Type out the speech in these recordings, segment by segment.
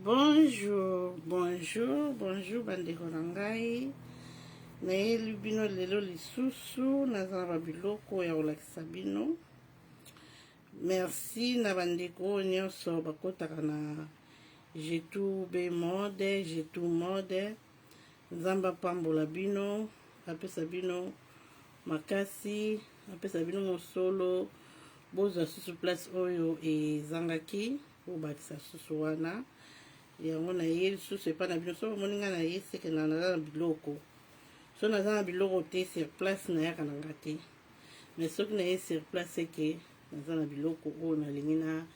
Bonjour, bonjour, bonjour bandeko na ngai. Nayeli bino lelo lisusu naza na biloko ya kolakisa bino. Merci na bandeko nyonso bakotaka na G2B mode, G2 mode. Nzamba pambola bino, apesa bino makasi, apesa bino mosolo. Bozwa susu place oyo ezangaki obakisa susu wana. Yango na ye lisusu epa na bino so omoni nga na ye seke naza na biloko so naza na biloko te sur place nayaka na nga te, mais soki na ye sur place eke naza na biloko oyo nalingi na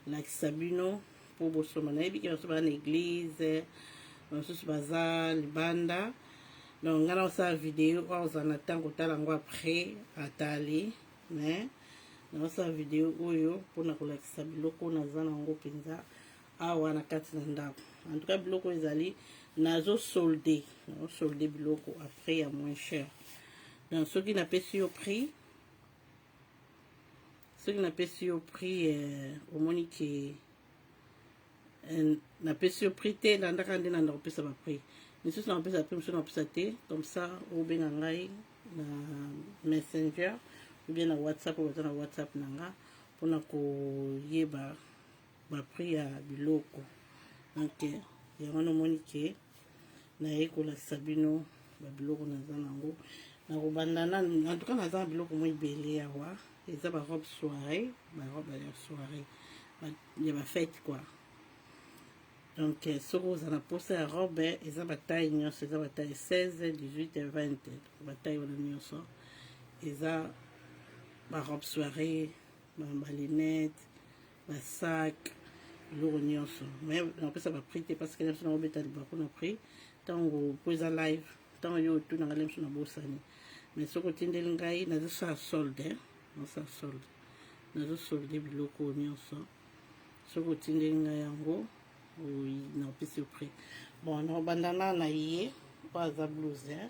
lakisa bino mpo bosoma. Nayebiki baso baza na eglize, basusu baza libanda, donc nga na osala video oyo ozala na ntango otala yango après atali, mais naosala video oyo mpona kolakisa biloko naza na yango mpenza awa na kati na ndako. En tout cas biloko ezali nazo solde biloko après ya moins cher. Donc soki napesi yo prix, omoni ke napesi yo prix te landaka nde nanda kopesa ba prix misusu na kopesa prix, misusu na kopesa te. Comme ça obenga ngai na messenger ou bien na whatsapp, oyo baza na whatsapp na nga mpona koyeba ba prix ya biloko. Donc yango nomoni ke naye kolakisa bino ba biloko naza nango na kobanda na en tout cas naza na biloko mo ebele awa. Eza ba robe soirée, ba robe ya soirée ya ba fête quoi. Donc soki oza na posa ya robe eza ba taille nyonso, eza ba taille 16, 18 et 20, ba taille wana nyonso eza ba robe soirée, ba lunette, ba sac, biloko nyonso. Mais napesa ba prix te parce que nyonso na obeta libako na prix ntango po eza live, ntango yo otunanga lemso na bosani. Mais soki otindeli ngai nazosala solde, nazosolde biloko nyonso. Soki otindeli ngai yango napesi yo prix. Bon nakobandana na ye po aza blouse,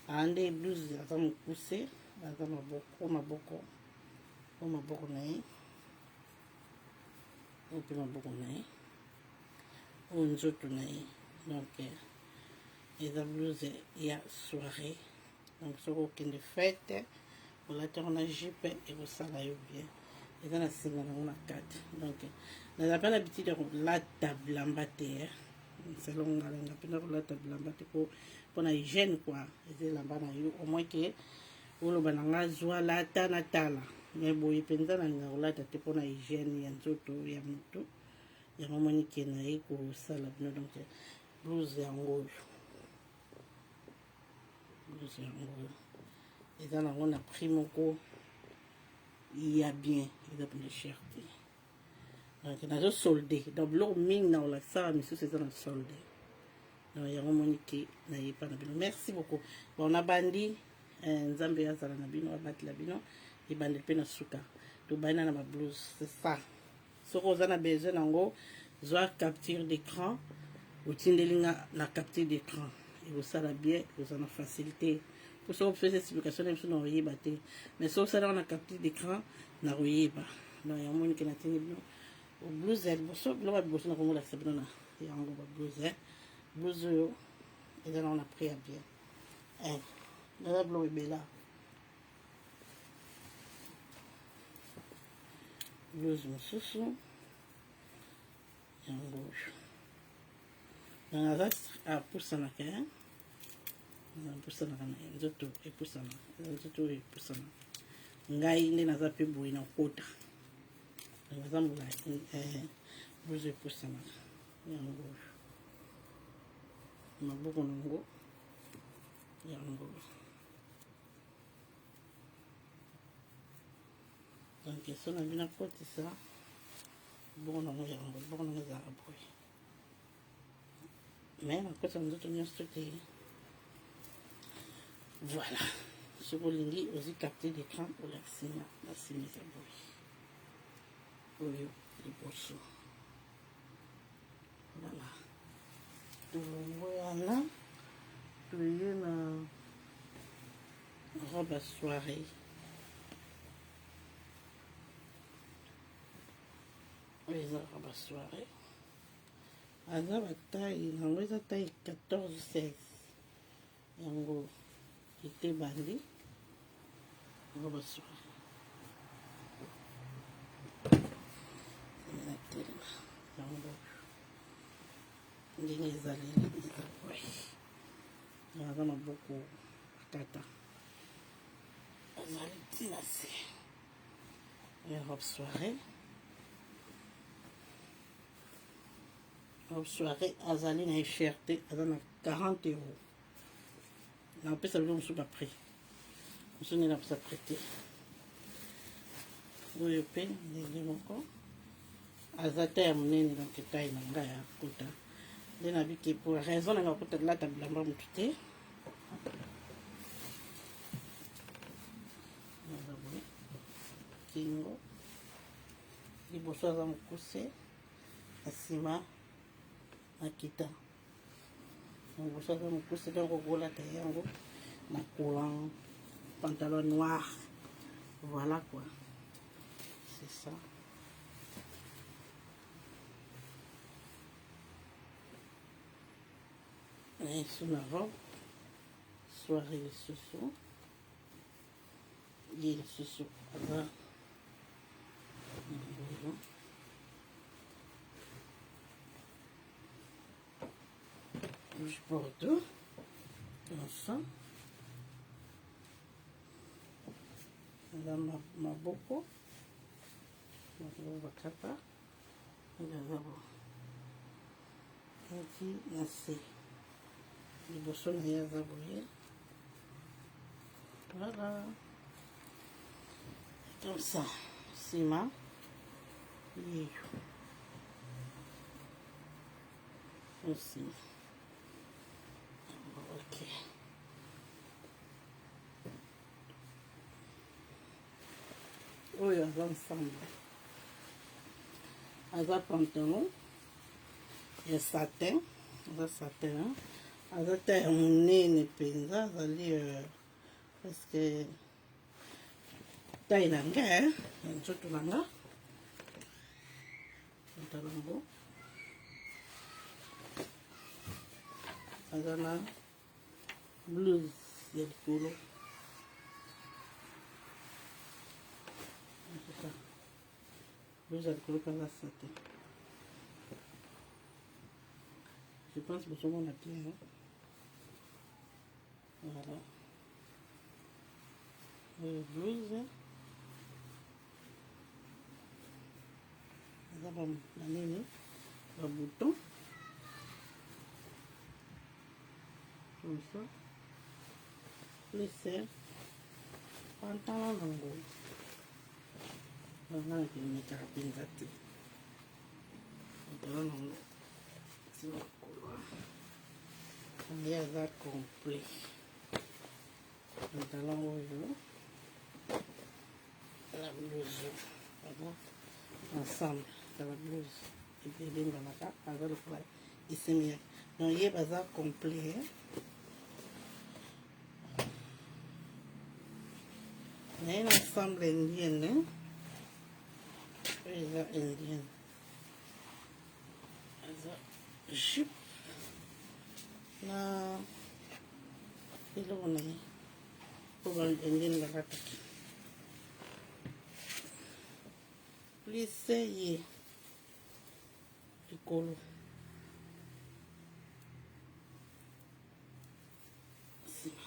ande blouse aza mokuse, aza maboko na ye ope maboko na ye oyo nzoto na ye. Donc eza blouse ya soirée, donc soki okende fête olati yango na jupe ekosala yo bien, eza na singa nango na kati. Donc naza mpe na bitidi ya kolata bilamba te, selon ngalenga mpena kolata bilamba te mpona hygiène quoi. eza elamba na yo au moins ke oloba na nga zwa lata na tala, mais boye mpenza nalinga kolata te mpona hygiène ya nzoto ya moto. Yango moni ke naye kosala bino. Donc blouse yango eza nango na prix moko ya bien, eza mpona cher te. Donc nazo solde, donc biloko mingi na kolakisa misusu eza na solde. Donc yango moni ke nayepa na bino. Merci beaucoup. Bon nabandi nzambe azala na bino, abatela bino ebandeli mpe na suka tobanda na ba blouse. C'est ça. Soki oza na besoin nango zwa capture d'écran, otindeli nga na capture d'écran ekosala bien, ekozala na facilité. Po soki opesa explication na biso na koyeba te, mais soki osalaka na capture d'écran na koyeba. Donc yango moni ke natindi bino blouse ya liboso, biloko ya liboso na komolakisa bino na yango ba blouse. Blouse oyo eza nango na prix ya bien, naza biloko ebela. Blouse mosusu yango oyo naza apusanaka na nzoto epusana, nzoto oyo epusana. Ngai nde naza mpe boye na kota, naza molai, blouse epusanaka yango oyo maboko nango yango. Donc so na bino kotisa bongo nango yango, bongo nango ezalaka boye, mais nakotisa nzoto nyonso te. Voilà, soki olingi ozwi capture d'écran olakisi na simisa boye oyo liboso. Voilà, tolongo wana toye na robe ya soirée. Oyo eza robe ya soirée aza bataille yango eza taille 14-16 yango ete bandi yango basuri natelema yango ndenge ezaleli eza boye aza maboko atata azali ntina se robe soirée azali na cher te aza na 40 euros napesa bino mosusu baprix mosusu nde napesa prix te oyo mpe ndenge moko aza ta ya monene donc etai na ngai ya kota nde nabiki po raison nanga kota lata bilamba motu te aza boye kingo liboso aza mokuse na nsima akita liboso aza mokuse donc okolata yango na courant pantalon noir voilà quoi c'est ça et sous la robe soirée lisusu ye lisusu aza rouge bordeaux comme ça aza maboko bakata aza bo ati na se liboso na ye aza boye voilà comme ça nsima yeyo nsima ok oyo aza ensemble aza pantalon ya satin aza satin aza ta ya monene mpenza azali presque taille na nga ya nzoto na nga pantalon ngo aza na blouse ya likolo blouse ya likolo mpe aza satin je pense bozomona bien voilà blouse eza banini babouton comme ça plus pantalon nango wana nakimekaka mpenza te pantalon nango timakolo ye aza complet pantalon oyo la blouse voilà ensemble ça la blouse ebelenganaka aza lokola esemi donc ye baza complet naye na ensemble indienne oyo eza indienne aza jupe na eloko na ye po indienne balataki plise ye likolo nsima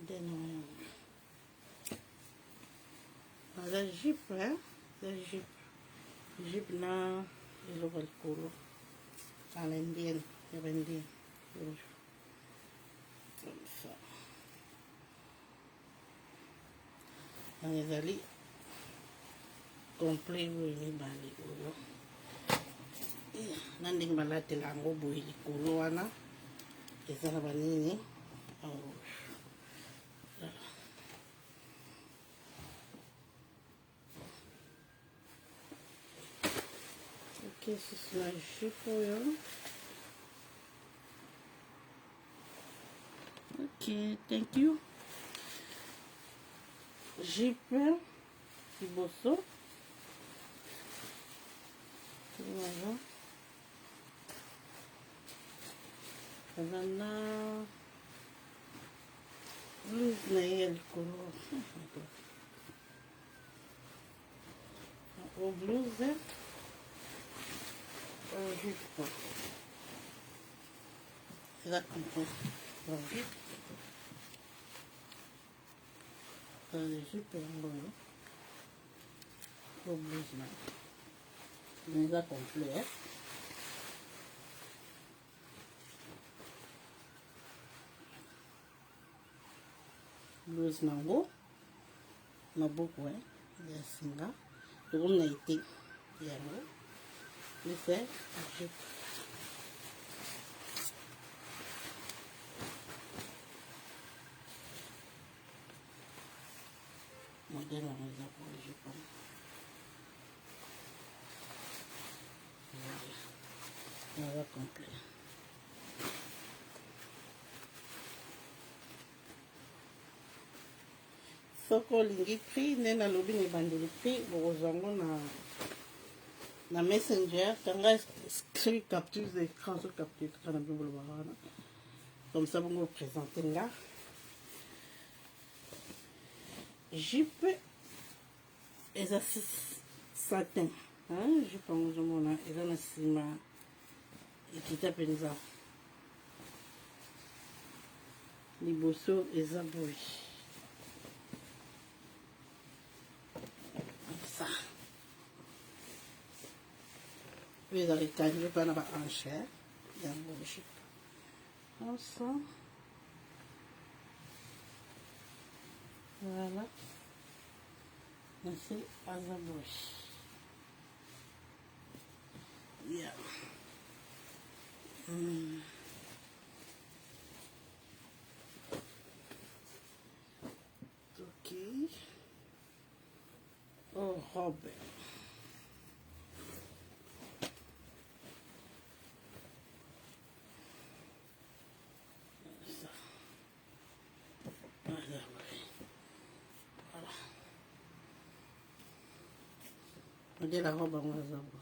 ndena yango aza jupe aza jupe na eloko likolo à l'indienne ya baindienne comme ça donc ezali complet oyo mibale oyo na ndenge balatela yango boye likolo wana eza na banini ok sisi na jupe oyo ok thank you Jupe liboso voilà aza na blouse na ye ya likolo o blouse jupe eza comprendre jupe yango oyo o blouse na eza complet blouse nango maboko ya singa tokomi na ete yango ese jupe modèle yango eza pour jupe eza complet soki olingi prix nde nalobi na ebandeli prix bokozwa yango na messenger kanga screen capture d'écran so capture écran na bino bolobaka wana comme ça bongo présente nga jupe eza satin jupe yango ozomona eza na nsima ekita mpenza liboso eza boye ça oyo ezala ekangi mpe na bahanche yango jupe ça voilà nase aza boye yeah. Ok. Oh, robe. Ça. Voilà. Voilà. On dit la robe en mazabo.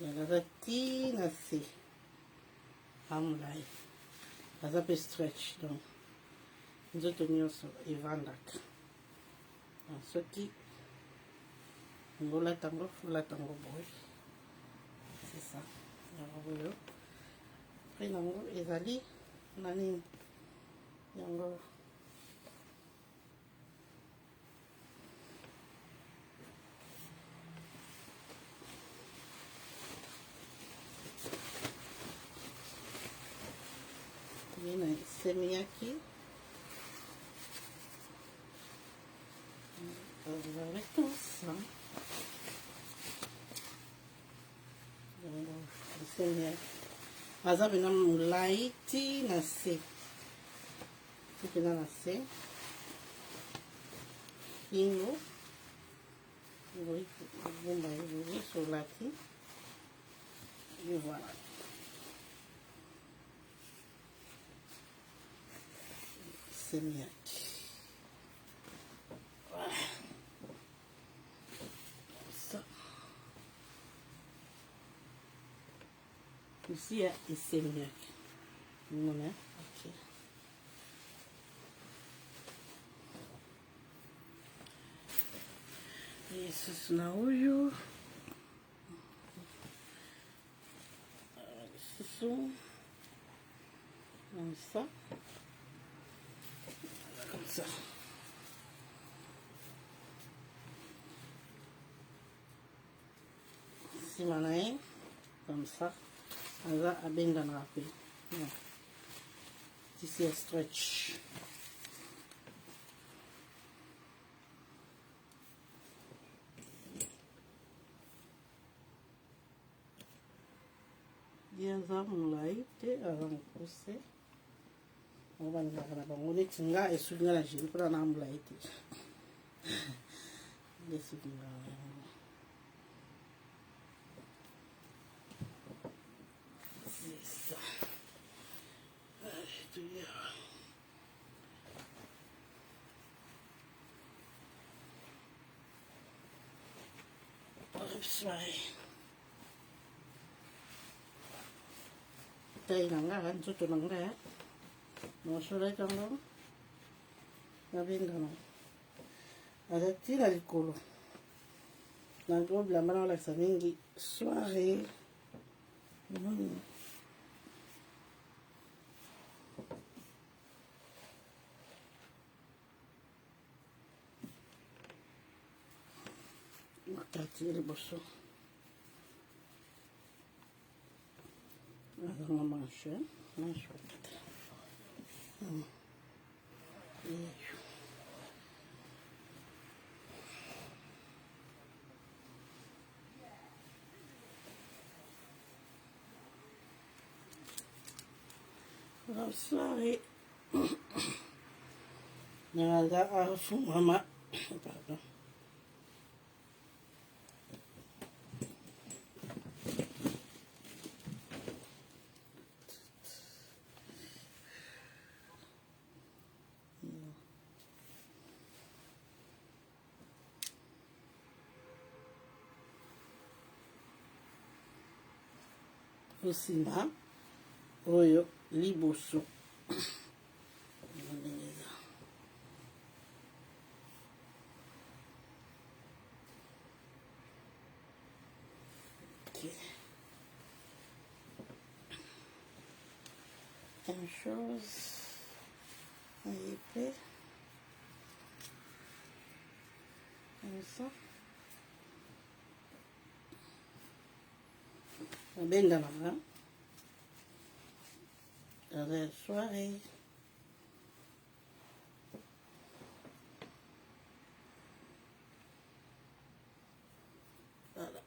La rati nasi. Amulai. Aza pe stretch donc. Nzoto nyonso evandaka. Soki ngolata tango boy. C'est ça. Yango yo. Après nango ezali nani yango na semiaki avec tout ça semiaki aza pena molai ti na se ti pena na se kingo bomba ebele solati et voilà semiaki voilà ça ici il y a semiaki voilà ok lisusu na oyo lisusu comme ça comme ça nsima na ye comme ça aza abenganaka pe tisi ya stretch ye aza molai te aza mokuse oyo bandaka na bango neti nga esuki nga na jeli mpona na molai te esuki nga c'est ça soirée tay nanga nzoto nanga nosolo tango nabengana aza ntina likolo nango bilamba na olakisa mingi soirée makati ya liboso azanga manche wakati soirée naza afungama pardon nsima oyo liboso une chose à épée comme ça bengamanga dans la soirée voilà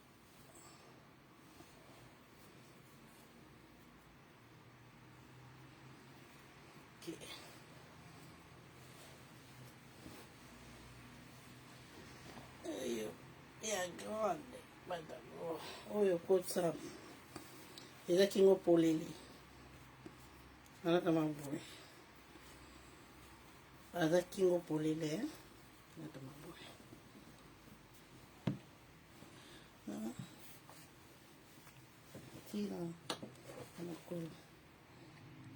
ok oyo ya grande madame oyo kotsa eza kingo polele alaka maboye aza kingo polele alaka maboye tina anakolo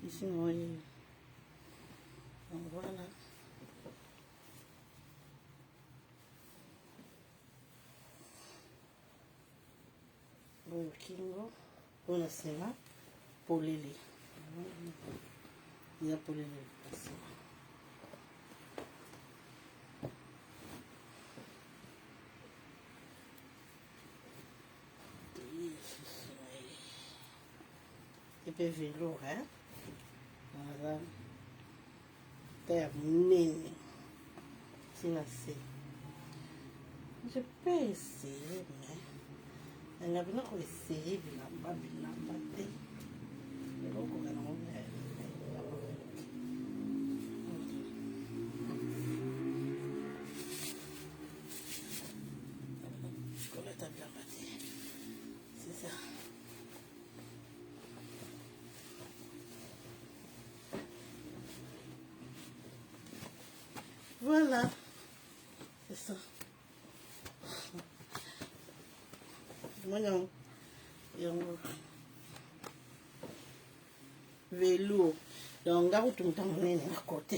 ici oyo voilà oyo kingo mpona nsima polele eza polele nsima epe velours aza terre monene ntina se je peux essayer mais nanga bina koessaye bilamba te elokoka nango kolata bilamba te c'est ça voilà c'est ça moñong yango velours donc nga kutumta monene na kote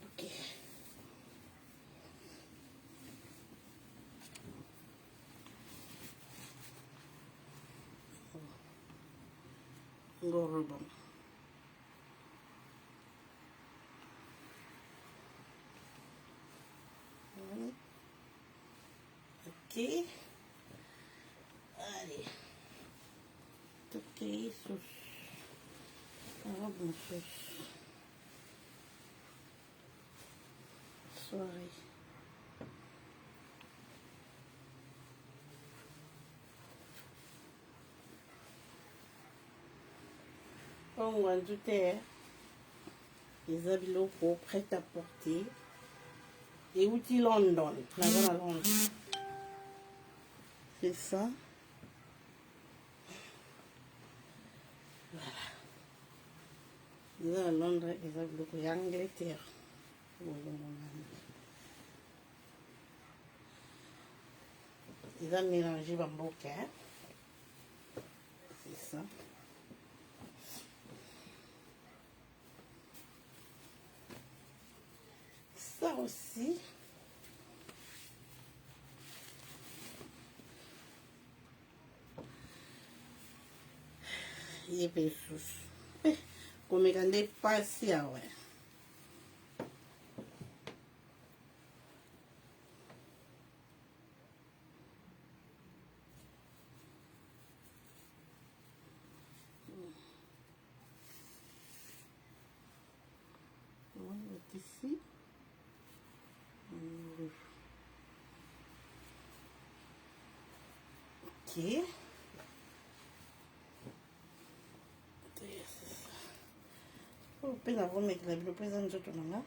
ok ngoro bon ok allez ok sauce bonne sauce soirée ongwanzu te eza biloko prêt à porter euti London naza na London c'est ça voilà eza na Londres eza biloko ya Angleterre Ils ont mélangé bamboka. C'est ça. Ça aussi. Yepe susu. Komeka nde pasi awe. On va mettre ici. Ok. Pena vou mettre la bino nzoto nanga.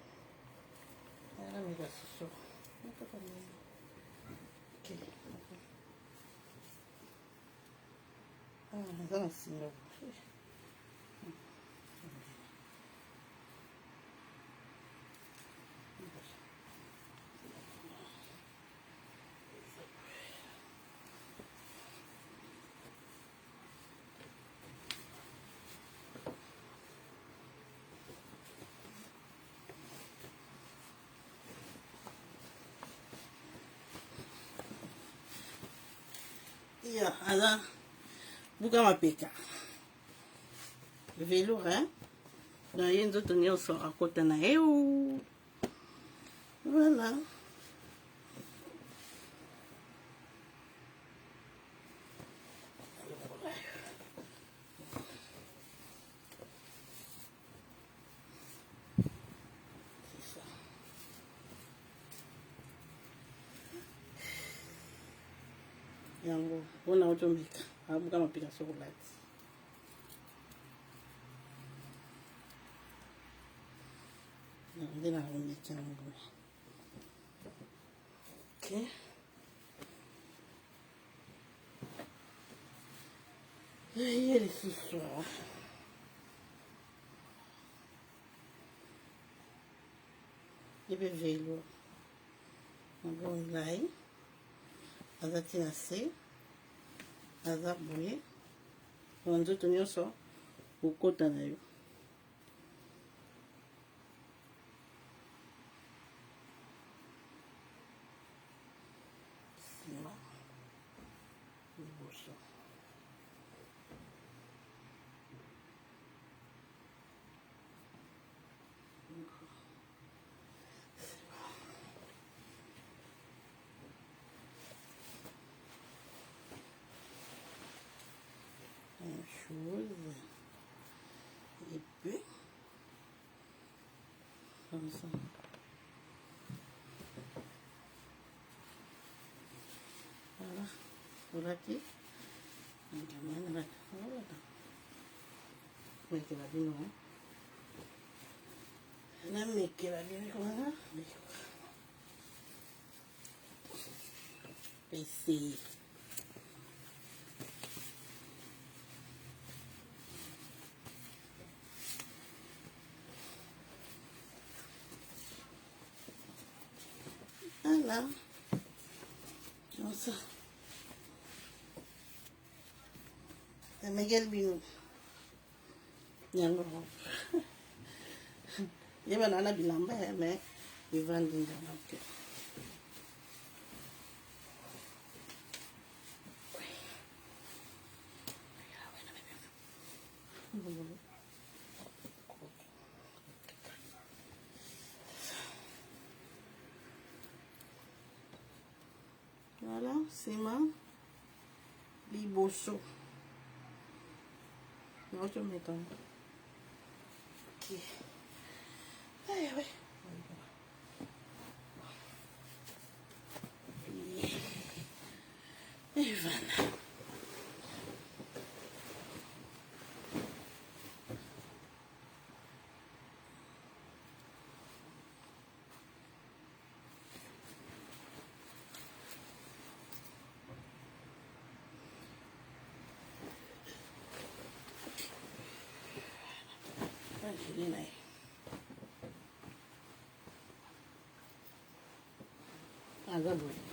Ala meka susu. Ok. Ah, eza na singa. Ya, aza buka mapeka. Velours, hein? Na ye nzoto nyonso akota na ye. Voilà. Yango mpona otomeka abuka mapeka sokolati nde na omeki yango. Ok, ye lisusu yebe velo yango milai aza ti na se aza boye na nzoto nyonso okota na yo. Nsima liboso chose et puis comme ça. Voilà, voilà qui voilà, mekela bino na mekela bino kona essayer. Voilà, comme ça. Ça m'égale bien. Yango. Yeba nana bilamba ya me ivandi ndana ke. Voilà, sima liboso. Autre méthode. Ok. Allez, ouais. Et voilà.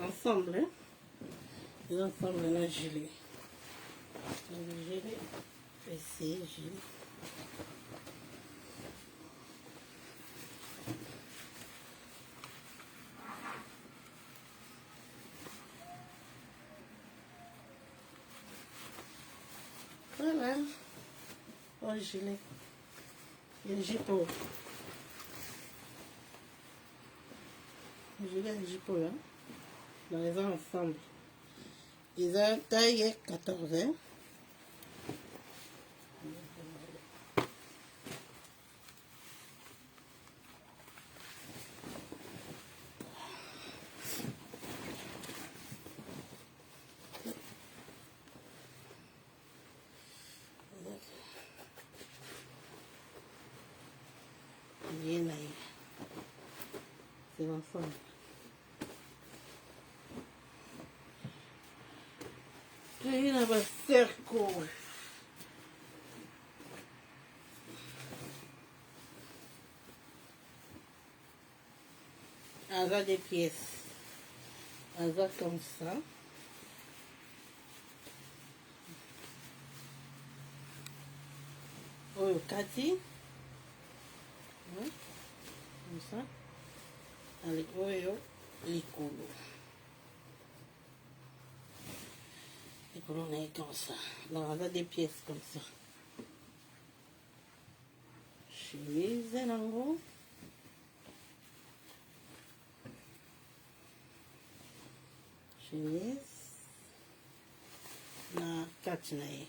Ensemble, hein? ensemble na gelé. Gelé, essayer gelé. Voilà, o gelé. E jipo. Gelé e jipo, hein. Dans les ensemble. Ils ont taillé 14, hein. Bien aí. C'est l'ensemble. Aí na cerco. Asa des pièces. Asa comme ça. Oyo kati. Comme ça. Avec oyo likolo. Likolo na comme ça. Alors asa des pièces comme ça. Chemise nango. Chemise. Na kati na ye.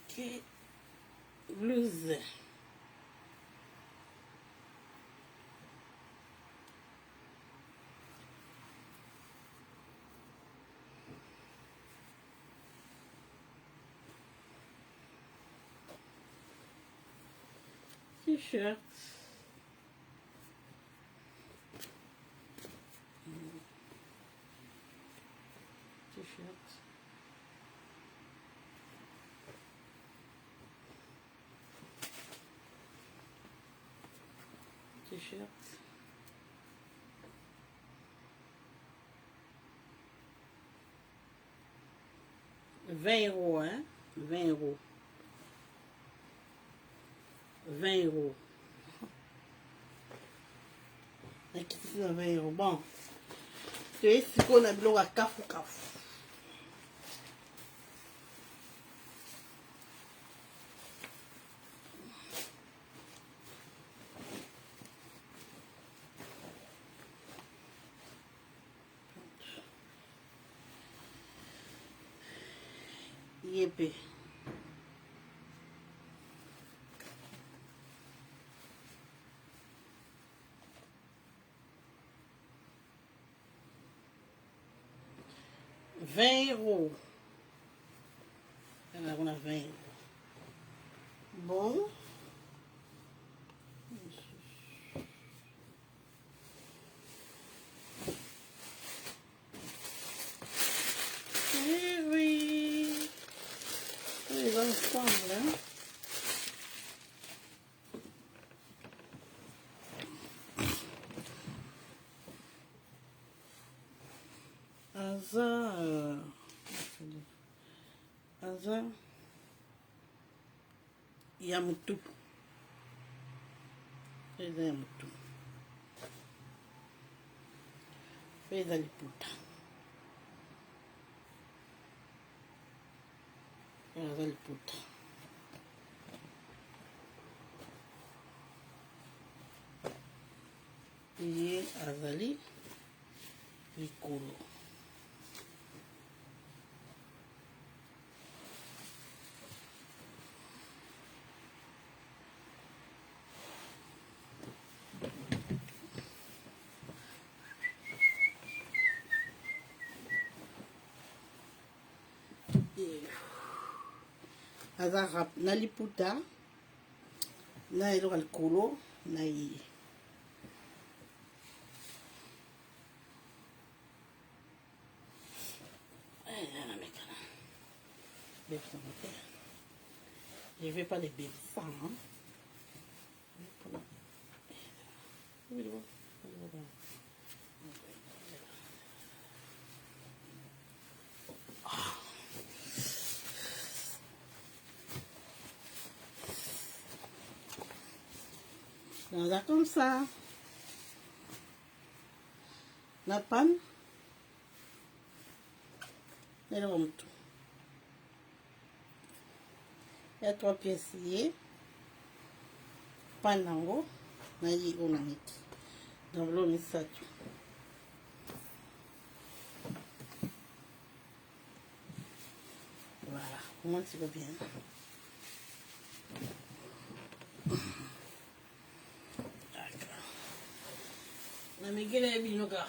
Ok. Blouse. T-shirt. T-shirt. T-shirt. €20, hein? 20 €. 20 €. Aqui precisa 20 €. Bom, esse ficou na bloga cafu. Yepe. €20. Ela na 20 €. Bom. E oui. Eles vão ensemble, hein? Asa ya mutu. Eza ya mutu. Eza liputa. Eza liputa. Ye azali likolo. Aza rap na liputa na eloko likolo na ye. Je ne vais pas les baisser ça. Hein. Dans comme ça. La panne. Et le rhum tout. Il y a 3 pièces ici. Panne en haut. On a mis. Donc l'eau met ça tout. Voilà. Comment tu vas bien? Na mengine ya binoka.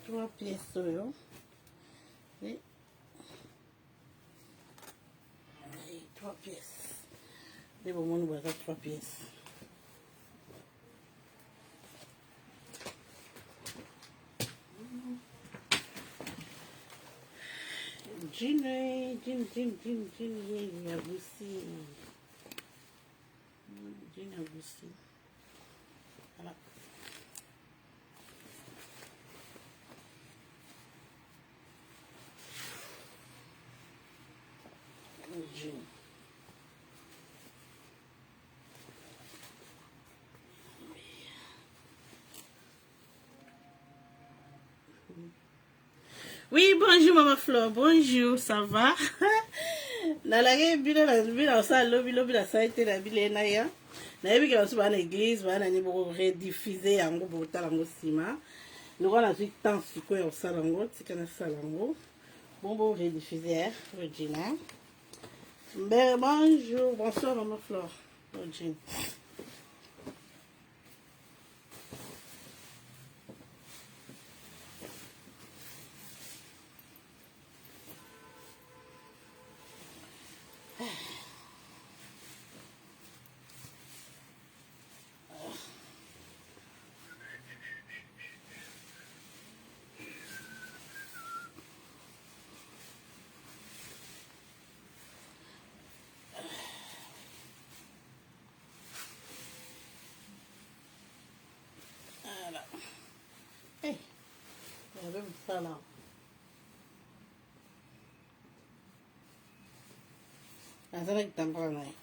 Trois pièces soyo. Et 3 pièces. Les bonbons nous voient 3 pièces. Gin, ya goussi. Gin ya goussi. Voilà. Gin. Oui, bonjour Maman Flore, bonjour, ça va? Nalage bila sa lobi la sa été la bila na ya. Na yebi ke baso ba na église ba na ni bo rediffuser yango bo tala ngo sima. Loko na zwi temps siko ya sala ngo tika na sala ngo. Bon bo rediffuser Regina. Bonjour, bonsoir Maman Flore. Regina. Voilà. Hey, il y avait ça là. Asa na kitambala na ye.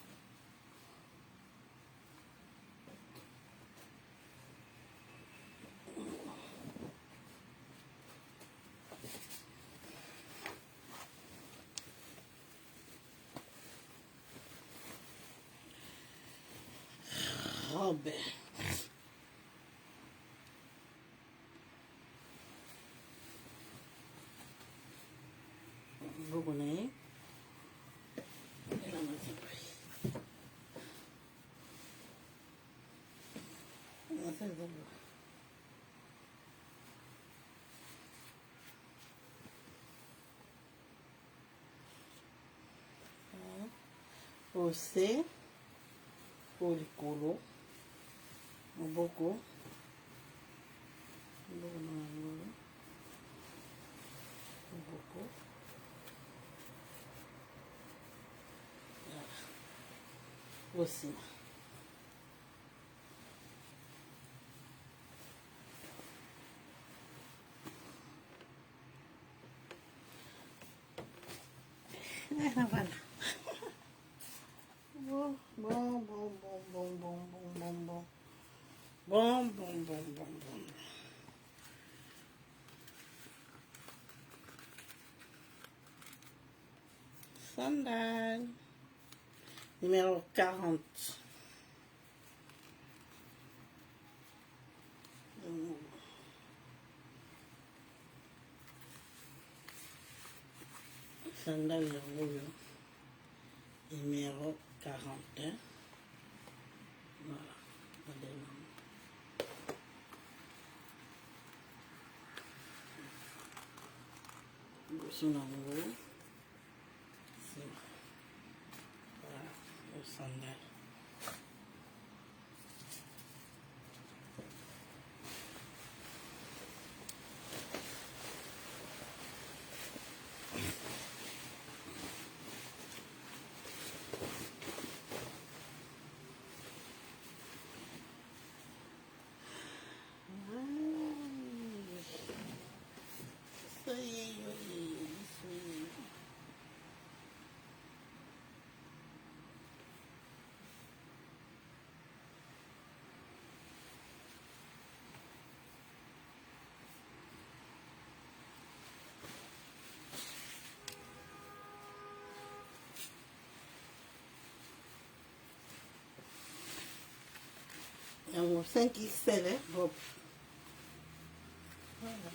Robe. Vous connaissez? Você, policolo, um pouco, você. Não vai lá. Bom. Sandal. Numéro 40. Sandal yango. numéro 41. Voilà. Son amour. Voilà, au sandal. Alors, 5 XL, hein? Hop. Voilà.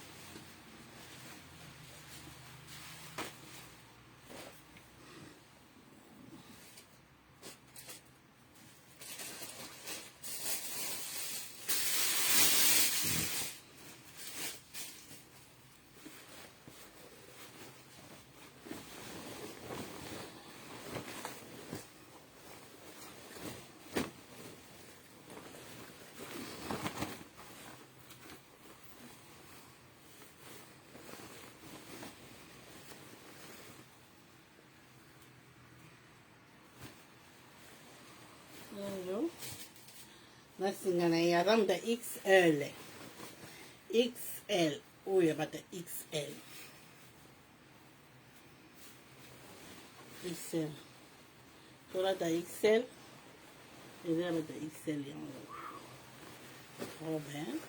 Hello. Nasingana ya ramda XL. XL. Oh, ya bata XL. XL. Tola ta XL. Ele ya bata XL yango. Oh ben.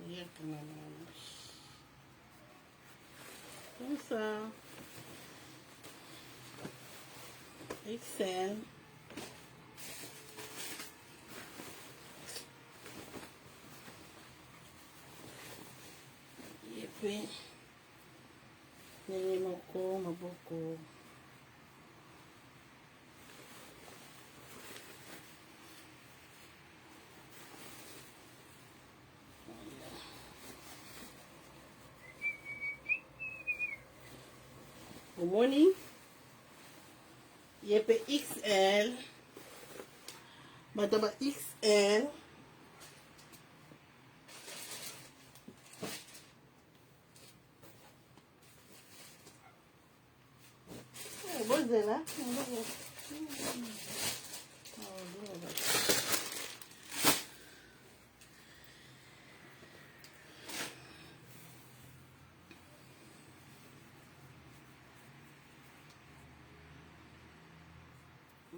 Ya kana comme ça. XL. Et puis, nini moko, maboko. Omoni. Yepe XL. Mataba XL. Bozela.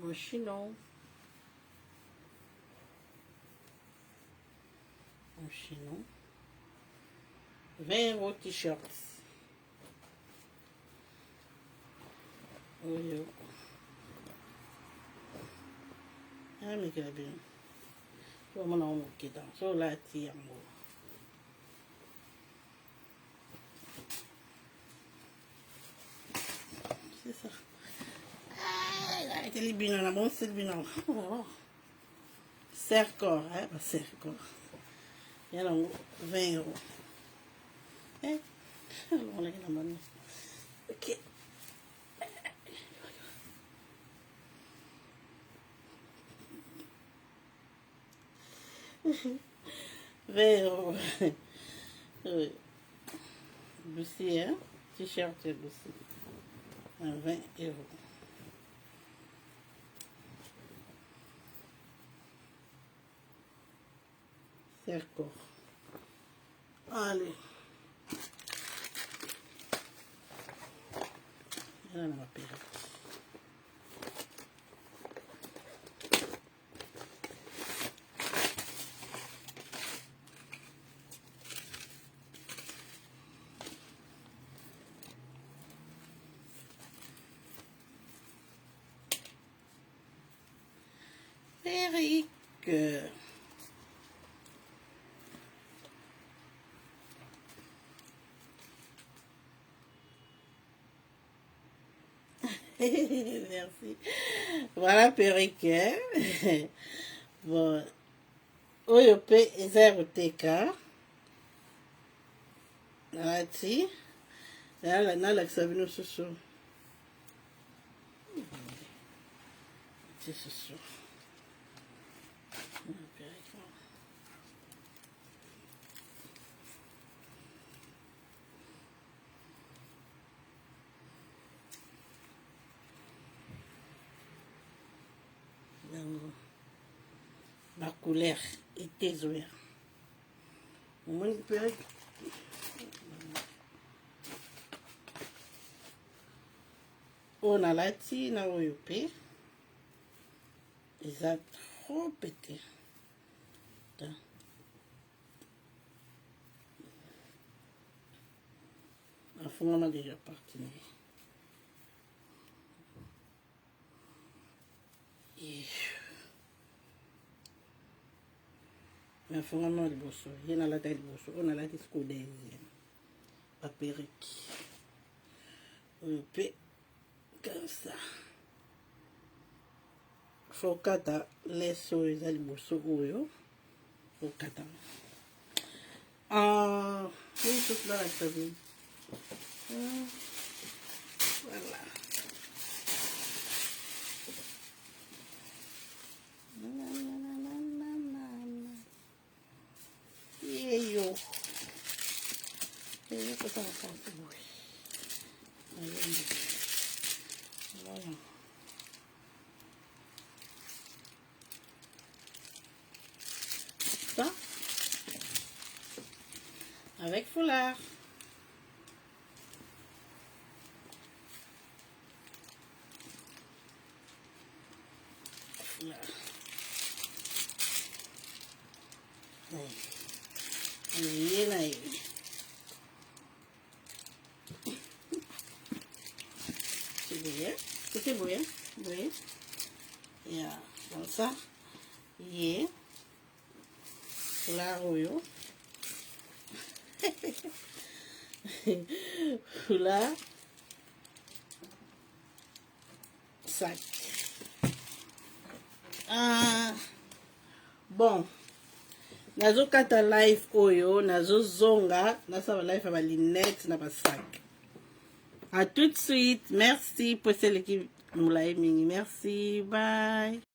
Mon chinon. Mon chinon. 20 € t-shirts. Oyo. Ah, mais qu'elle est bien. Je vais m'en aller au kétan. So là, tiens, moi. C'est ça. Ah, il est bien là, bon, c'est bien là. Serre-corps, hein, pas serre-corps. Il y a là 20 €. Eh, on est là maintenant. Ok. 20 €. Oui. Boussi, hein? T-shirt et boussi. 20 €. Serre-corps. Allez. Là, on va payer. Eric. Merci. Voilà perroquet. Bon. Oyo pe eza ya koteka. Nalati. Nalakisa bino susu. Susu. La couleur était zoya. On peut on a la tina oyo pe. Ils ont trop pété. La fond on a déjà parti. Mais vraiment le bosso, il y a la tête bosso, on a la tête scodée, pas perruque, on peut comme ça. Faut kata les soins à le bosso oyo, faut kata. Oui tout là la sabine. Voilà. Yo. Eu vou botar uma carta boa. Voilà. Ça. Avec foulard. Foulard. Bien aí. C'est beau, hein? Oui. Yeah. Comme ça. Yeah. Foulard oyo. Foulard. Sac. Bon. Nazo kata live oyo, nazo zonga, nasaba live à linette na ba sac. À tout de suite. Merci pour celle qui nous l'a aimé. Merci. Bye.